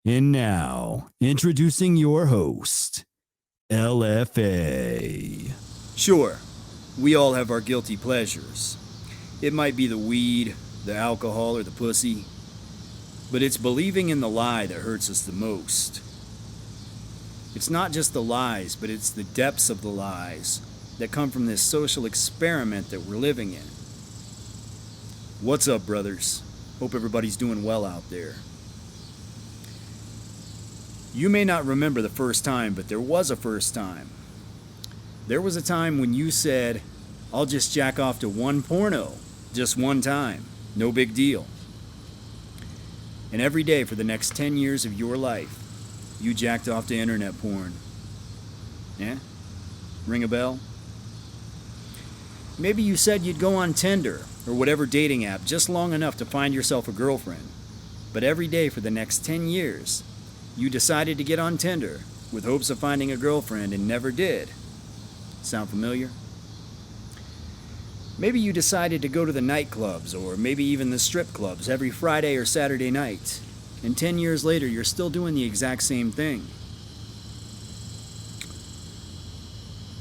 And now, introducing your host, LFA. Sure, we all have our guilty pleasures. It might be the weed, the alcohol, or the pussy, but it's believing in the lie that hurts us the most. It's not just the lies, but it's the depths of the lies that come from this social experiment that we're living in. What's up, brothers? Hope everybody's doing well out there. You may not remember the first time, but there was a first time. There was a time when you said, I'll just jack off to one porno, just one time, no big deal. And every day for the next 10 years of your life, you jacked off to internet porn. Yeah? Ring a bell? Maybe you said you'd go on Tinder or whatever dating app just long enough to find yourself a girlfriend. But every day for the next 10 years, you decided to get on Tinder with hopes of finding a girlfriend and never did. Sound familiar? Maybe you decided to go to the nightclubs or maybe even the strip clubs every Friday or Saturday night. And 10 years later, you're still doing the exact same thing.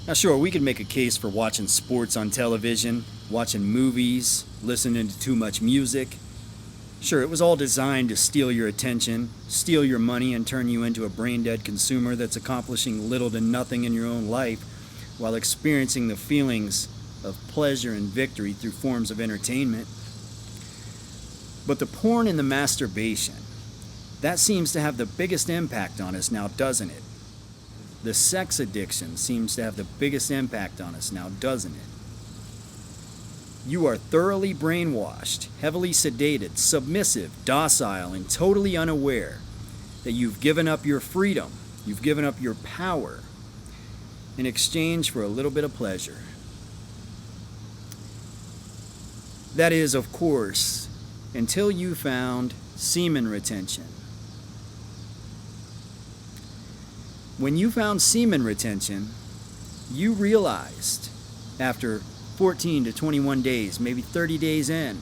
Now sure, we could make a case for watching sports on television, watching movies, listening to too much music. Sure, it was all designed to steal your attention, steal your money, and turn you into a brain-dead consumer that's accomplishing little to nothing in your own life while experiencing the feelings of pleasure and victory through forms of entertainment. But the porn and the masturbation, that seems to have the biggest impact on us now, doesn't it? The sex addiction seems to have the biggest impact on us now, doesn't it? You are thoroughly brainwashed, heavily sedated, submissive, docile, and totally unaware that you've given up your freedom, you've given up your power in exchange for a little bit of pleasure. That is, of course, until you found semen retention. When you found semen retention, you realized after 14 to 21 days, maybe 30 days in,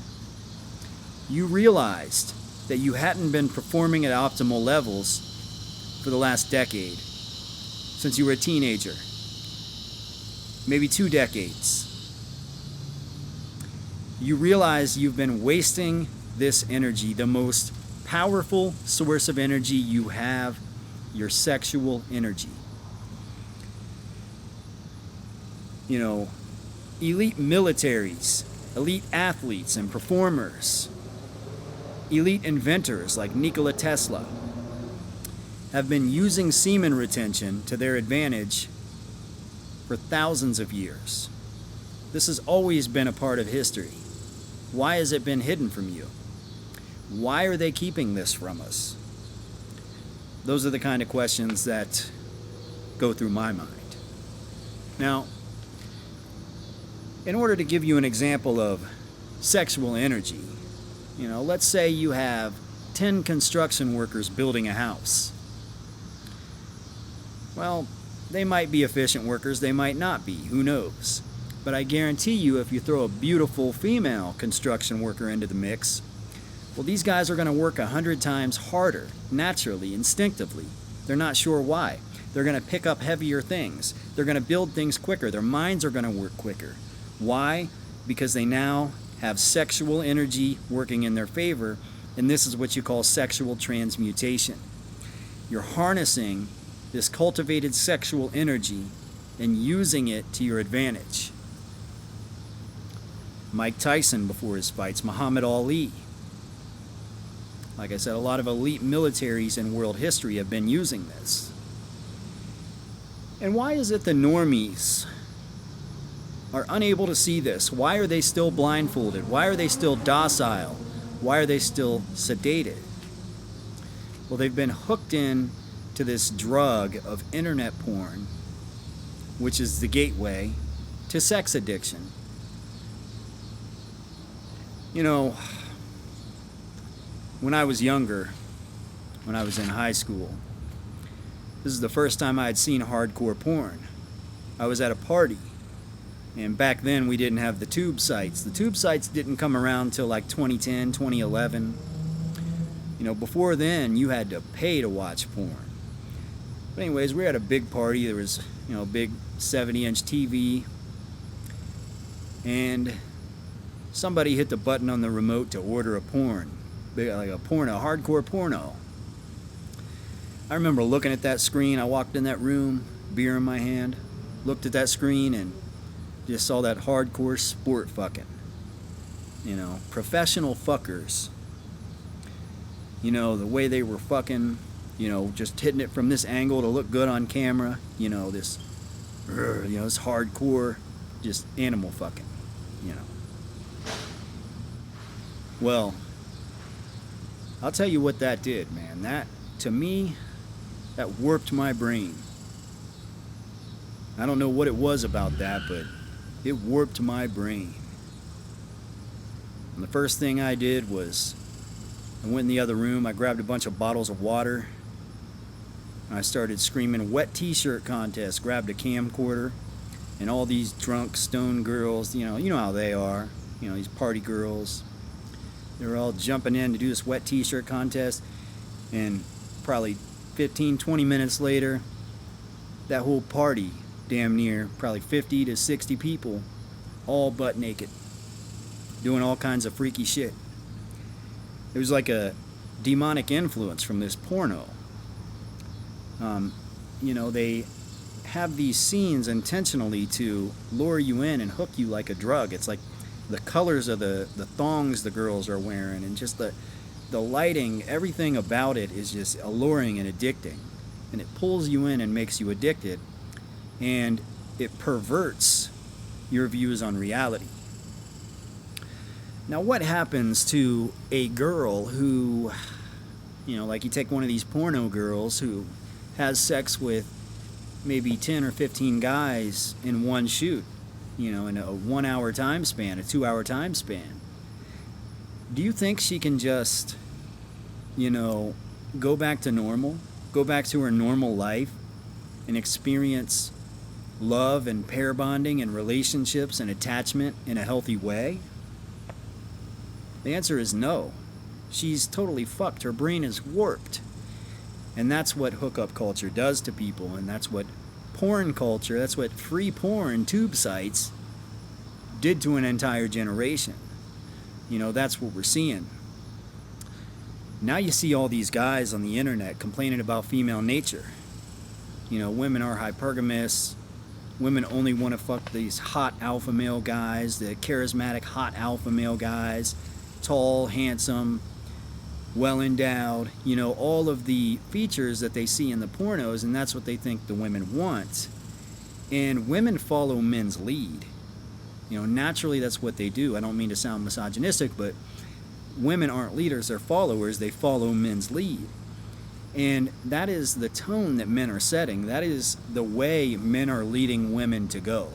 you realized that you hadn't been performing at optimal levels for the last decade, since you were a teenager, maybe 2 decades. You realize you've been wasting this energy, the most powerful source of energy you have, your sexual energy. You know, elite militaries, elite athletes and performers, elite inventors like Nikola Tesla have been using semen retention to their advantage for thousands of years. This has always been a part of history. Why has it been hidden from you? Why are they keeping this from us? Those are the kind of questions that go through my mind. Now, in order to give you an example of sexual energy, let's say you have 10 construction workers building a house. Well, they might be efficient workers, they might not be, who knows? But I guarantee you, if you throw a beautiful female construction worker into the mix, well, these guys are going to work 100 times harder, naturally, instinctively. They're not sure why. They're going to pick up heavier things. They're going to build things quicker. Their minds are going to work quicker. Why? Because they now have sexual energy working in their favor, and this is what you call sexual transmutation. You're harnessing this cultivated sexual energy and using it to your advantage. Mike Tyson before his fights, Muhammad Ali. Like I said, a lot of elite militaries in world history have been using this. And why is it the normies are unable to see this? Why are they still blindfolded? Why are they still docile? Why are they still sedated? Well, they've been hooked in to this drug of internet porn, which is the gateway to sex addiction. When I was younger, when I was in high school, this is the first time I had seen hardcore porn. I was at a party, and back then we didn't have the tube sites. The tube sites didn't come around till like 2010, 2011. Before then, you had to pay to watch porn. But anyways, we were at a big party. There was, a big 70-inch TV. And somebody hit the button on the remote to order a porn. Like a porno, hardcore porno. I remember looking at that screen. I walked in that room, beer in my hand, looked at that screen and just saw that hardcore sport fucking. Professional fuckers. The way they were fucking, just hitting it from this angle to look good on camera. This hardcore, just animal fucking, Well, I'll tell you what that did, man. That, to me, that warped my brain. I don't know what it was about that, but it warped my brain. And the first thing I did was I went in the other room, I grabbed a bunch of bottles of water, and I started screaming, "Wet t-shirt contest," grabbed a camcorder, and all these drunk, stoned girls, you know how they are, these party girls, they were all jumping in to do this wet t-shirt contest, and probably 15, 20 minutes later, that whole party, damn near, probably 50 to 60 people, all butt naked, doing all kinds of freaky shit. It was like a demonic influence from this porno. They have these scenes intentionally to lure you in and hook you like a drug. It's like the colors of the thongs the girls are wearing, and just the lighting, everything about it is just alluring and addicting. And it pulls you in and makes you addicted. And it perverts your views on reality. Now, what happens to a girl who, like you take one of these porno girls who has sex with maybe 10 or 15 guys in one shoot, in a 1 hour time span, a 2 hour time span? Do you think she can just, go back to normal, go back to her normal life and experience love and pair bonding and relationships and attachment in a healthy way? The answer is no. She's totally fucked. Her brain is warped. And that's what hookup culture does to people, and that's what porn culture, that's what free porn tube sites did to an entire generation. That's what we're seeing. Now you see all these guys on the internet complaining about female nature. Women are hypergamous. Women only want to fuck these hot alpha male guys, the charismatic hot alpha male guys, tall, handsome, well endowed, all of the features that they see in the pornos, and that's what they think the women want. And women follow men's lead. Naturally that's what they do. I don't mean to sound misogynistic, but women aren't leaders, they're followers. They follow men's lead. And that is the tone that men are setting. That is the way men are leading women to go.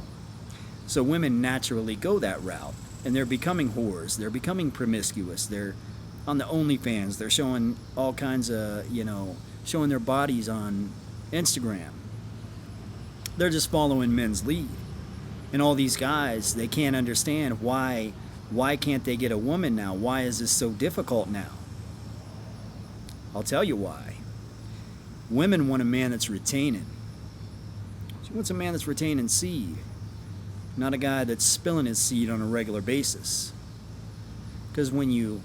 So women naturally go that route. And they're becoming whores. They're becoming promiscuous. They're on the OnlyFans. They're showing all kinds of, showing their bodies on Instagram. They're just following men's lead. And all these guys, they can't understand why can't they get a woman now? Why is this so difficult now? I'll tell you why. Women want a man that's retaining. She wants a man that's retaining seed. Not a guy that's spilling his seed on a regular basis. Because when you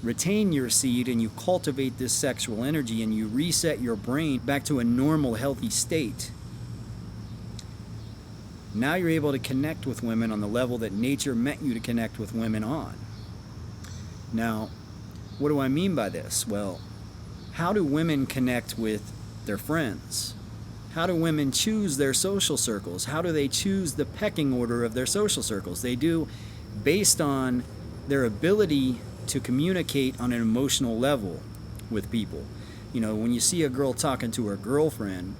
retain your seed and you cultivate this sexual energy and you reset your brain back to a normal, healthy state, now you're able to connect with women on the level that nature meant you to connect with women on. Now, what do I mean by this? Well, how do women connect with their friends? How do women choose their social circles? How do they choose the pecking order of their social circles? They do based on their ability to communicate on an emotional level with people. When you see a girl talking to her girlfriend,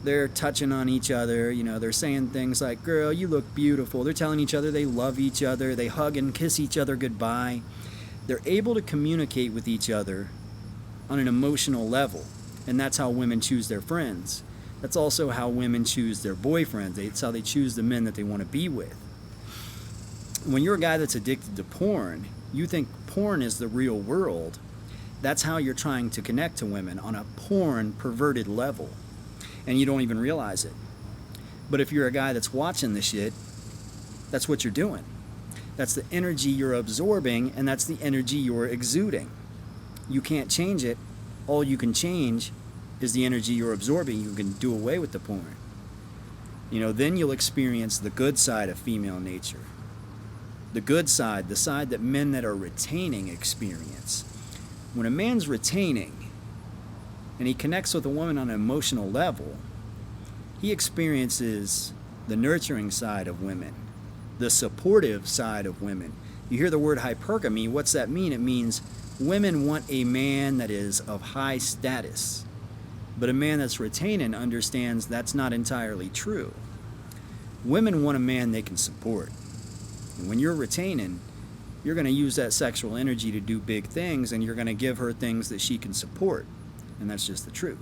they're touching on each other, they're saying things like, "Girl, you look beautiful." They're telling each other they love each other, they hug and kiss each other goodbye. They're able to communicate with each other on an emotional level, and that's how women choose their friends. That's also how women choose their boyfriends. It's how they choose the men that they want to be with. When you're a guy that's addicted to porn, you think porn is the real world, That's how you're trying to connect to women, on a porn perverted level, and you don't even realize it. But if you're a guy that's watching this shit, that's what you're doing. That's the energy you're absorbing, and that's the energy you're exuding. You can't change it. All you can change is the energy you're absorbing. You can do away with the porn. Then you'll experience the good side of female nature. The good side, the side that men that are retaining experience. When a man's retaining and he connects with a woman on an emotional level, he experiences the nurturing side of women, the supportive side of women. You hear the word hypergamy. What's that mean? It means women want a man that is of high status. But a man that's retaining understands that's not entirely true. Women want a man they can support. And when you're retaining, you're going to use that sexual energy to do big things, and you're going to give her things that she can support. And that's just the truth.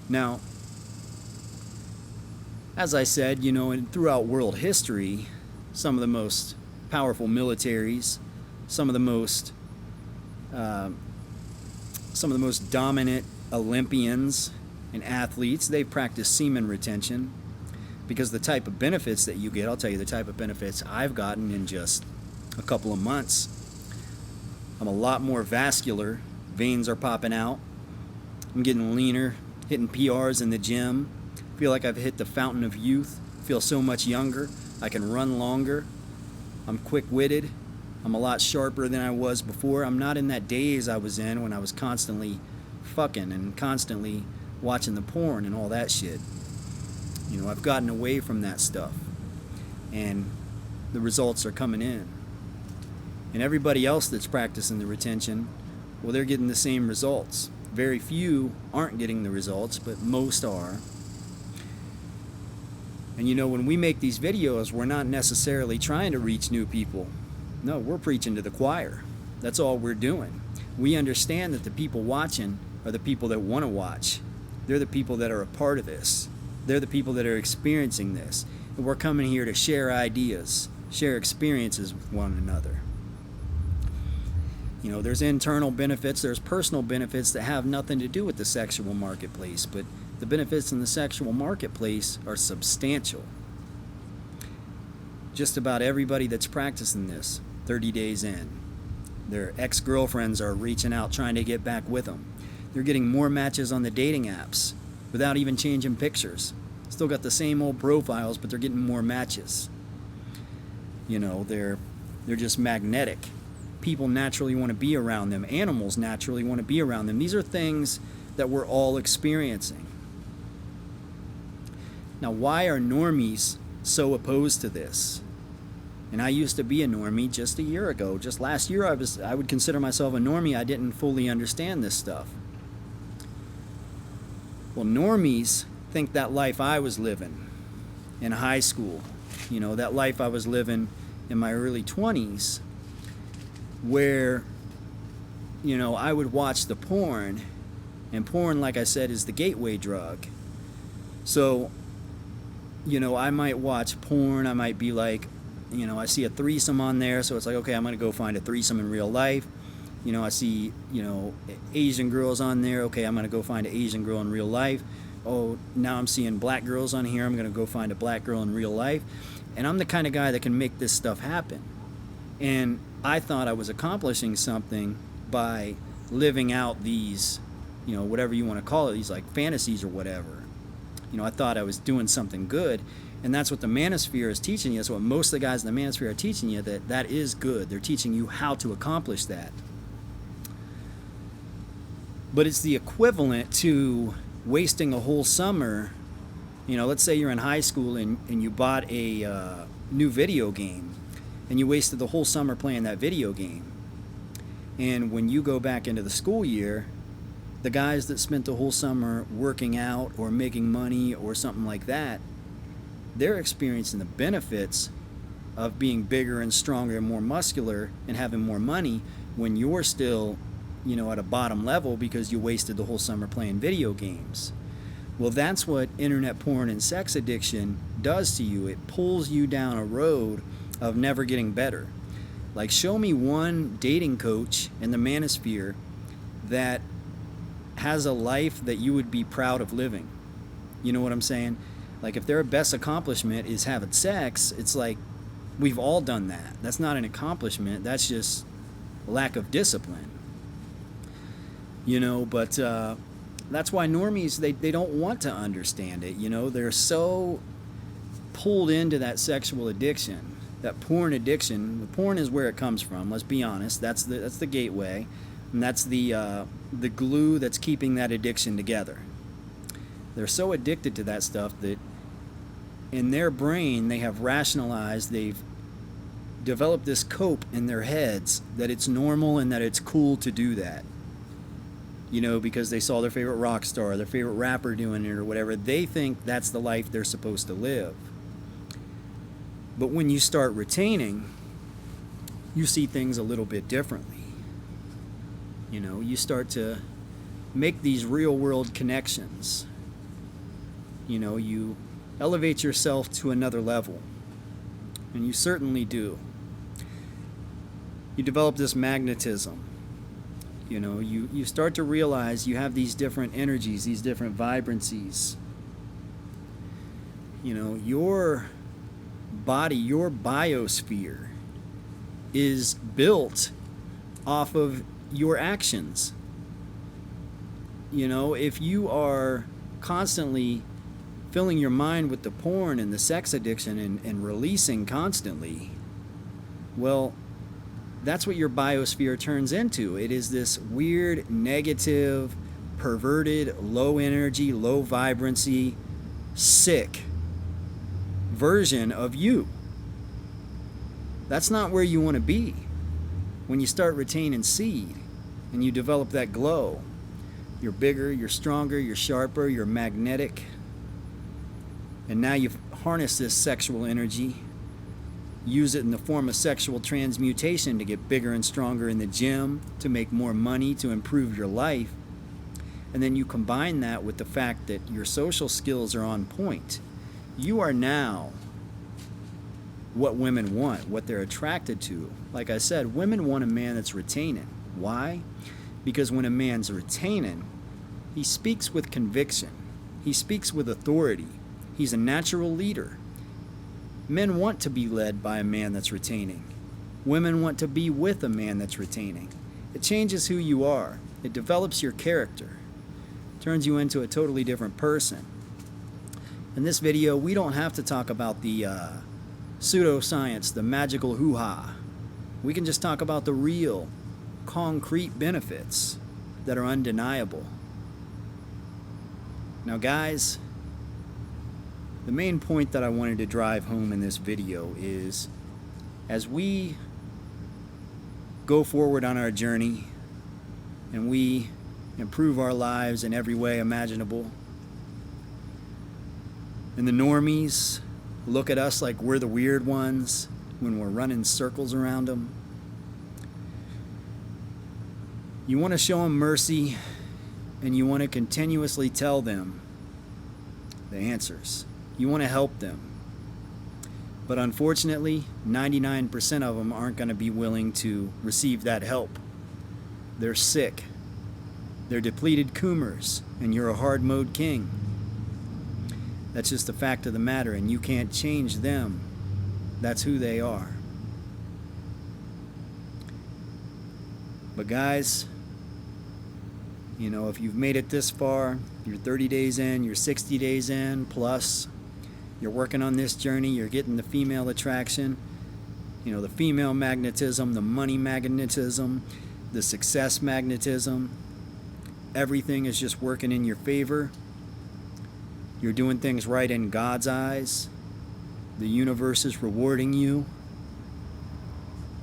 Now, as I said, and throughout world history, some of the most powerful militaries, some of the most dominant Olympians and athletes, they practice semen retention, because the type of benefits that you get, I'll tell you the type of benefits I've gotten in just a couple of months. I'm a lot more vascular. Veins are popping out. I'm getting leaner, hitting PRs in the gym. Feel like I've hit the fountain of youth. Feel so much younger. I can run longer. I'm quick-witted. I'm a lot sharper than I was before. I'm not in that daze I was in when I was constantly fucking and constantly watching the porn and all that shit. I've gotten away from that stuff, and the results are coming in. And everybody else that's practicing the retention, well, they're getting the same results. Very few aren't getting the results, but most are. And when we make these videos, we're not necessarily trying to reach new people. No, we're preaching to the choir. That's all we're doing. We understand that the people watching are the people that want to watch. They're the people that are a part of this. They're the people that are experiencing this. And we're coming here to share ideas, share experiences with one another. There's internal benefits, there's personal benefits that have nothing to do with the sexual marketplace, but the benefits in the sexual marketplace are substantial. Just about everybody that's practicing this, 30 days in, their ex-girlfriends are reaching out trying to get back with them. They're getting more matches on the dating apps without even changing pictures. Still got the same old profiles, but they're getting more matches. They're just magnetic. People naturally want to be around them. Animals naturally want to be around them. These are things that we're all experiencing. Now, why are normies so opposed to this? And I used to be a normie just a year ago. Just last year, I would consider myself a normie. I didn't fully understand this stuff. Well, normies think that life I was living in high school, that life I was living in my early 20s, where, I would watch the porn, and porn, like I said, is the gateway drug. So, I might watch porn, I might be like, I see a threesome on there, so it's like, okay, I'm going to go find a threesome in real life. I see, Asian girls on there, okay, I'm going to go find an Asian girl in real life. Oh, now I'm seeing black girls on here, I'm going to go find a black girl in real life. And I'm the kind of guy that can make this stuff happen. And I thought I was accomplishing something by living out these, whatever you want to call it, these like fantasies or whatever. I thought I was doing something good. And that's what the manosphere is teaching you. That's what most of the guys in the manosphere are teaching you, that is good. They're teaching you how to accomplish that. But it's the equivalent to wasting a whole summer. Let's say you're in high school and you bought a new video game, and you wasted the whole summer playing that video game. And when you go back into the school year, the guys that spent the whole summer working out or making money or something like that, they're experiencing the benefits of being bigger and stronger and more muscular and having more money when you're still, at a bottom level because you wasted the whole summer playing video games. Well, that's what internet porn and sex addiction does to you. It pulls you down a road of never getting better. Like, show me one dating coach in the manosphere that has a life that you would be proud of living. You know what I'm saying? Like, if their best accomplishment is having sex, it's like, we've all done that. That's not an accomplishment. That's just lack of discipline. You know, but that's why normies, they don't want to understand it. You know, they're so pulled into that sexual addiction, that porn addiction. The porn is where it comes from. Let's be honest. That's the gateway, and that's the glue that's keeping that addiction together. They're so addicted to that stuff that in their brain they have rationalized, they've developed this cope in their heads that it's normal and that it's cool to do that. You know, because they saw their favorite rock star, their favorite rapper doing it or whatever. They think that's the life they're supposed to live. But when you start retaining, you see things a little bit differently. You know, you start to make these real world connections. You know, you elevate yourself to another level. And you certainly do. You develop this magnetism. You know, you start to realize you have these different energies, these different vibrancies. You know, your body, your biosphere is built off of your actions. You know, if you are constantly filling your mind with the porn and the sex addiction and releasing constantly, well, that's what your biosphere turns into. It is this weird, negative, perverted, low energy, low vibrancy, sick version of you. That's not where you want to be. When you start retaining seed and you develop that glow, you're bigger, you're stronger, you're sharper, you're magnetic. And now you've harnessed this sexual energy, use it in the form of sexual transmutation to get bigger and stronger in the gym, to make more money, to improve your life. And then you combine that with the fact that your social skills are on point. You are now what women want, what they're attracted to. Like I said, women want a man that's retaining. Why? Because when a man's retaining, he speaks with conviction. He speaks with authority. He's a natural leader. Men want to be led by a man that's retaining. Women want to be with a man that's retaining. It changes who you are. It develops your character. Turns you into a totally different person. In this video, we don't have to talk about the pseudoscience, the magical hoo-ha. We can just talk about the real, concrete benefits that are undeniable. Now, guys, the main point that I wanted to drive home in this video is, as we go forward on our journey and we improve our lives in every way imaginable, and the normies look at us like we're the weird ones when we're running circles around them, you want to show them mercy, and you want to continuously tell them the answers. You want to help them. But unfortunately, 99% of them aren't going to be willing to receive that help. They're sick. They're depleted coomers, and you're a hard mode king. That's just the fact of the matter, and you can't change them. That's who they are. But guys, you know, if you've made it this far, you're 30 days in, you're 60 days in, plus you're working on this journey, you're getting the female attraction, you know, the female magnetism, the money magnetism, the success magnetism, everything is just working in your favor. You're doing things right in God's eyes. The universe is rewarding you.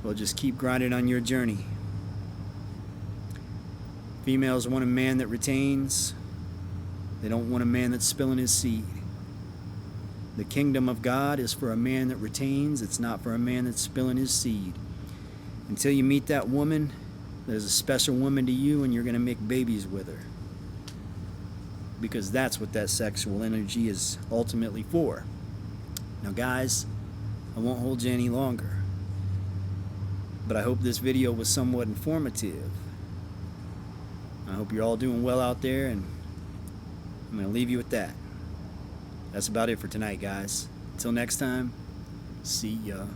Well, just keep grinding on your journey. Females want a man that retains. They don't want a man that's spilling his seed. The kingdom of God is for a man that retains. It's not for a man that's spilling his seed. Until you meet that woman, there's a special woman to you, and you're going to make babies with her. Because that's what that sexual energy is ultimately for. Now, guys, I won't hold you any longer. But I hope this video was somewhat informative. I hope you're all doing well out there, and I'm going to leave you with that. That's about it for tonight, guys. Until next time, see ya.